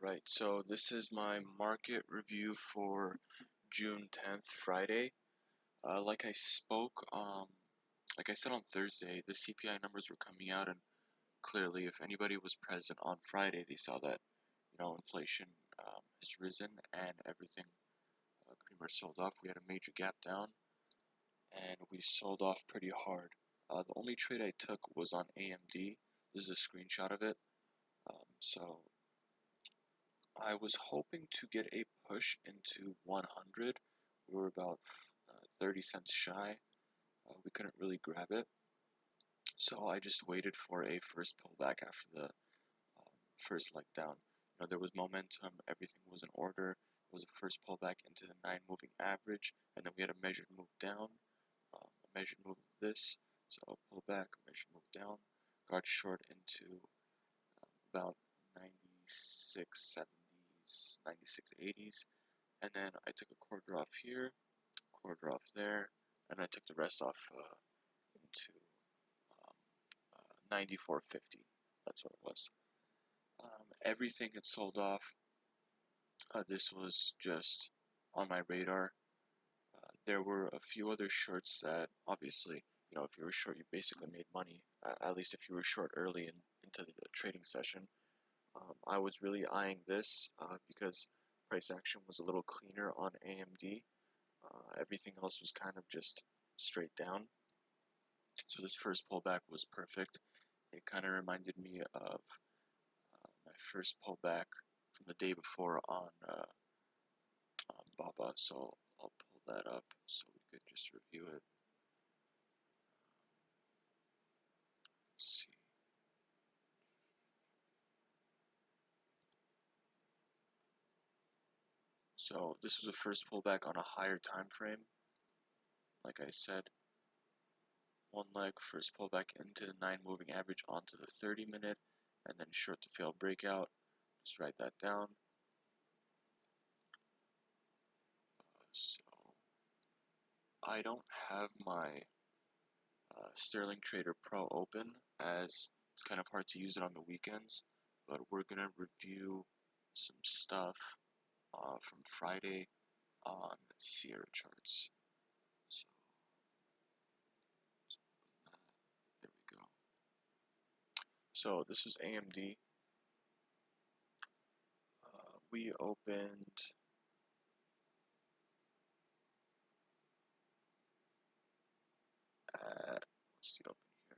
Alright, so this is my market review for June 10th, Friday. Like I like I said on Thursday, the CPI numbers were coming out, and clearly, if anybody was present on Friday, they saw that, inflation has risen and everything pretty much sold off. We had a major gap down, and we sold off pretty hard. The only trade I took was on AMD. This is a screenshot of it. So I was hoping to get a push into 100. We were about 30 cents shy. We couldn't really grab it. So I just waited for a first pullback after the first leg down. There was momentum, everything was in order. It was a first pullback into the 9 moving average, and then we had a measured move down, a measured move of this. So I'll pull back, a measured move down, got short into about 96, 70s, 96, 80s. And then I took a quarter off here, quarter off there, and I took the rest off into 94.50. That's what it was. Everything had sold off. This was just on my radar. There were a few other shorts that obviously, if you were short, you basically made money. At least if you were short early into the trading session. I was really eyeing this because price action was a little cleaner on AMD. Everything else was kind of just straight down. So this first pullback was perfect. It kind of reminded me of my first pullback from the day before on Baba. So I'll pull that up so we could just review it. Let's see. So this was a first pullback on a higher time frame. Like I said, one leg, first pullback into the 9 moving average onto the 30-minute, and then short to fail breakout. Just write that down. So I don't have my Sterling Trader Pro open, as it's kind of hard to use it on the weekends, but we're gonna review some stuff from Friday on Sierra charts. So there we go. So this was AMD. We opened at, what's the open here?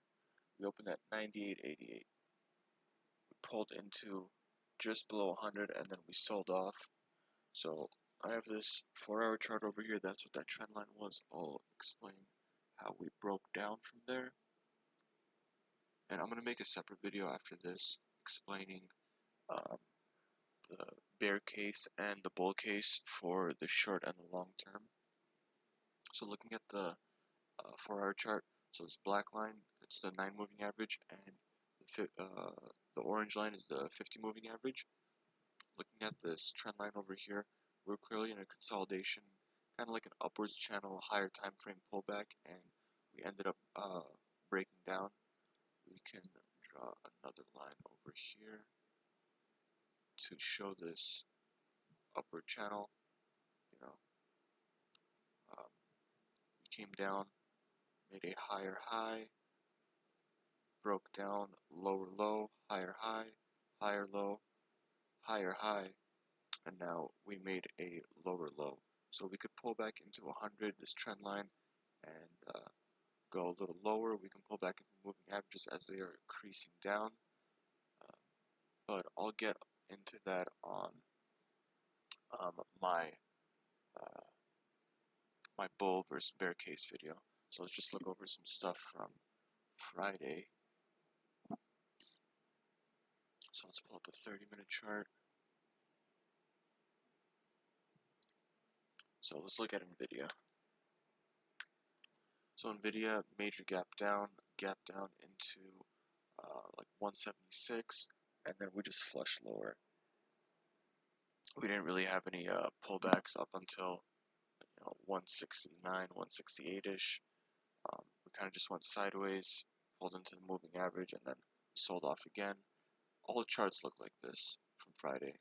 We opened at 98.88. We pulled into just below 100, and then we sold off. So I have this 4-hour chart over here. That's what that trend line was. I'll explain how we broke down from there. And I'm going to make a separate video after this explaining the bear case and the bull case for the short and the long term. So looking at the 4-hour chart, so this black line, it's the 9 moving average, and the orange line is the 50 moving average. Looking at this trend line over here, we're clearly in a consolidation, kind of like an upwards channel, higher time frame pullback, and we ended up breaking down. We can draw another line over here to show this upward channel. We came down, made a higher high, broke down, lower low, higher high, higher low, higher high, and now we made a lower low. So we could pull back into 100, this trend line, and go a little lower. We can pull back into moving averages as they are increasing down, but I'll get into that on my my bull versus bear case video. So let's just look over some stuff from Friday. So let's pull up a 30-minute chart. So let's look at NVDA. So NVIDIA, major gap down into like 176, and then we just flushed lower. We didn't really have any pullbacks up until 169, 168-ish. We kind of just went sideways, pulled into the moving average, and then sold off again. All the charts look like this from Friday.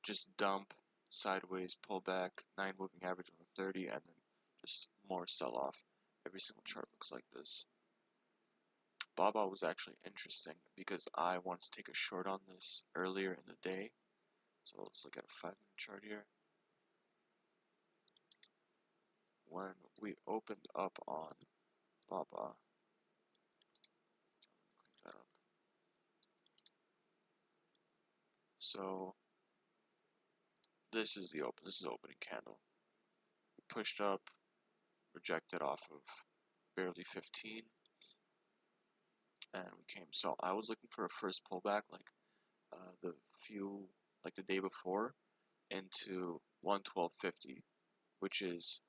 just dump, sideways, pull back, 9 moving average on the 30, and then just more sell off. Every single chart looks like this. Baba was actually interesting because I wanted to take a short on this earlier in the day. So let's look at a 5-minute chart here. When we opened up on Baba, clean that up. So this is opening candle. We pushed up, rejected off of barely 15, and we came. So I was looking for a first pullback, like the day before, into 112.50, which is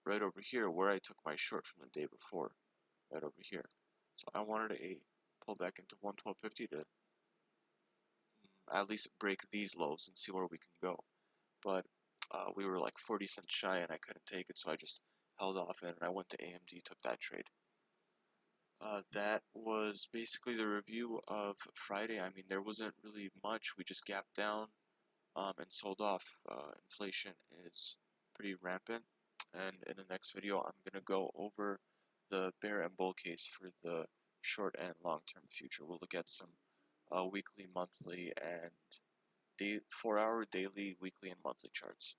right over here where I took my short from the day before, right over here. So I wanted a pullback into 112.50 to at least break these lows and see where we can go. But we were like 40 cents shy and I couldn't take it, so I just held off and I went to AMD, took that trade. That was basically the review of Friday. I mean, there wasn't really much. We just gapped down and sold off. Inflation is pretty rampant. And in the next video, I'm going to go over the bear and bull case for the short and long-term future. We'll look at some weekly, monthly, and 4-hour, daily, weekly, and monthly charts.